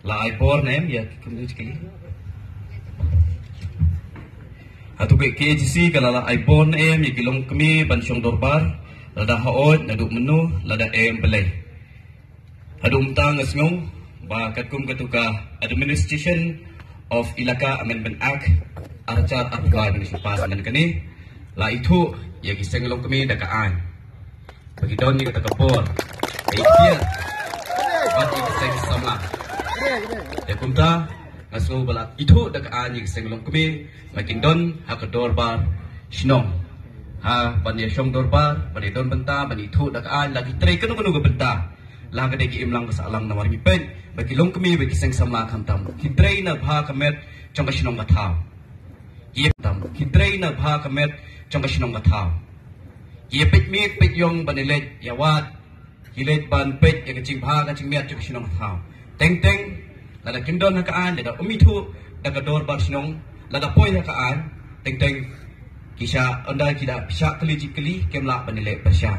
la ai por nem ya kemudi sekali atu ke KGC kala la ai por nem ya kilong kami bansyong dorbar lada haot naduk menu lada belai adum tang ngasngong ba katkum katuka administration of Ilaka Amendment Act arcar apply ni pas nan kani la itu ya giseng long kami dakaan bagi don ni kata kapor dia bagi giseng sama ya kumta ngaso bala itu dakaan ni giseng long kami makin don hakador bar shnong ha bani shong dorbar bani don benta bani itu dakaan lagi trek kanu benta lang kadai ki imlang kasalang na warmi pen bagi long kami bagi giseng sama khamtam kitrai na bha kamet chong kashnong gathau ye tam kitrai na bha kamet chong kashnong gathau ye pet mi pet yong banilet yawat hilet ban pet ya kaching bha kaching miat chong kashnong gathau teng teng lada kindon hakaan lada umithu daga dor bar shnong lada poi hakaan teng teng kisha onda kida pisha kali kemla banilet pasha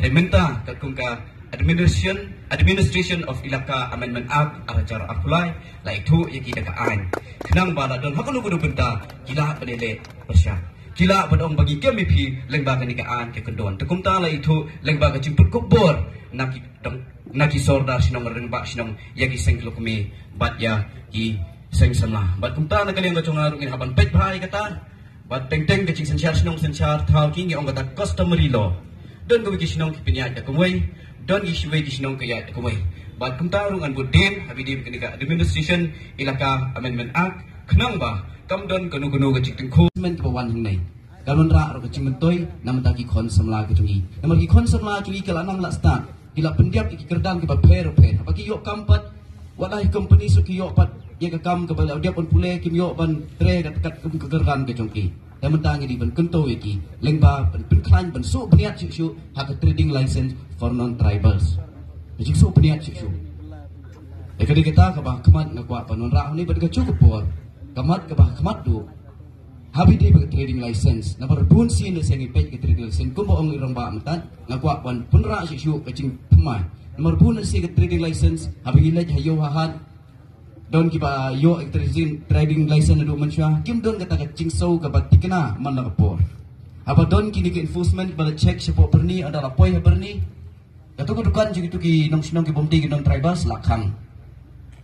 rementa kakungka administration of Ilaka Amendment Act aracara akulai la itu yaki dakaan kenang bala don hakulu kudu benta gila penele persya gila badong bagi kami pi lembaga nikaan ke kendon tekumta la itu lembaga cimput kubur naki sorda sinong remba sinong yaki sengklo kami bat ya ki seng sama bat kumta na kaliang gacungaru ngin haban pet bhai kata bat teng teng kecing sensyar sinong sensyar thau ki ngi ong kata customary law don go ki sinong ki pinya da kumwei don issue di sinong kaya kumai bat kumtarung an budin habidim kenika administration Ilaka Amendment Act kenang ba kam don kanu gacik tengku men kebawan hingnai kalon ra ro kecing mentoi nam taki kon samla ke tungi nam ki kon samla tungi kalanang la start ila pendiap ki kerdan ke paper apaki yok kampat walai company su ki yok pat ye ka kam ke bala dia pun pule kim yok ban tre kat ke kerdan ke jongki dan mentangi di ban kento iki lengba ban klan ban su bniat chu ha ka trading license for non tribals jadi su bniat chu e kadi kita ka ba kamat ngakwa panon ra ni ban ka cukup por kamat ka ba kamat du habi di trading license na barbun sin na sengi page ke trading license ko mo ang irang ba matan ngakwa pan punra chu kacing pemai nomor bun si ke trading license habi gilaj hayo hahat don kiba yo trading license adu mansha kim don kata kacing sau ka batikna man la kapor apa don kini ke enforcement bala check siapa berni adalah poi berni katu ko dukan jitu ki nong sinong ki bomdi ki non tribals lakhang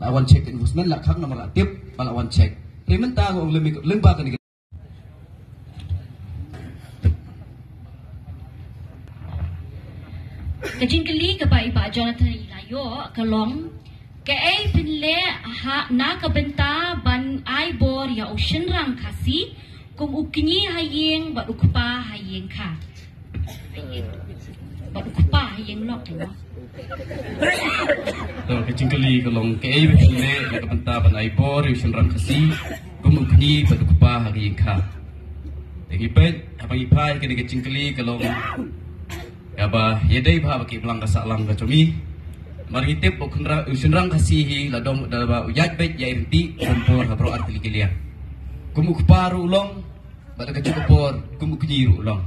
lawan check enforcement lakhang nomor aktif lawan check rementa ko lemba ka ni kacing kali ka ba iba Jonathan ilayo kalong Kay pinle ha na kabenta ban ai bor ya ocean rang kasi kum ukni hayeng ba ukpa hayeng ka ba ukpa hayeng lok no to kecingkali kalong kay pinle na kabenta ban ai bor ya ocean rang kasi kum ukni ba ukpa hayeng ka lagi pet apa ipai ke kecingkali kalong ya ba yedai ba ki belang kasalang ka chomi margitip o usunrang kasihi ladom dalaba uyat bet yairti kompor habro artili kilia kumukparu ulong bada kacukupor kumuknyiru ulong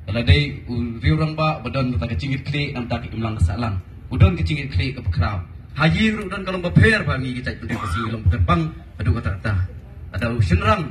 daladai riurang ba badon ta kacingit kli nam taki imlang kasalang udon kacingit kli ke pekraw hayiru udon kalong baper ba ngi kita putih kasi ulong terpang adu kata ada usunrang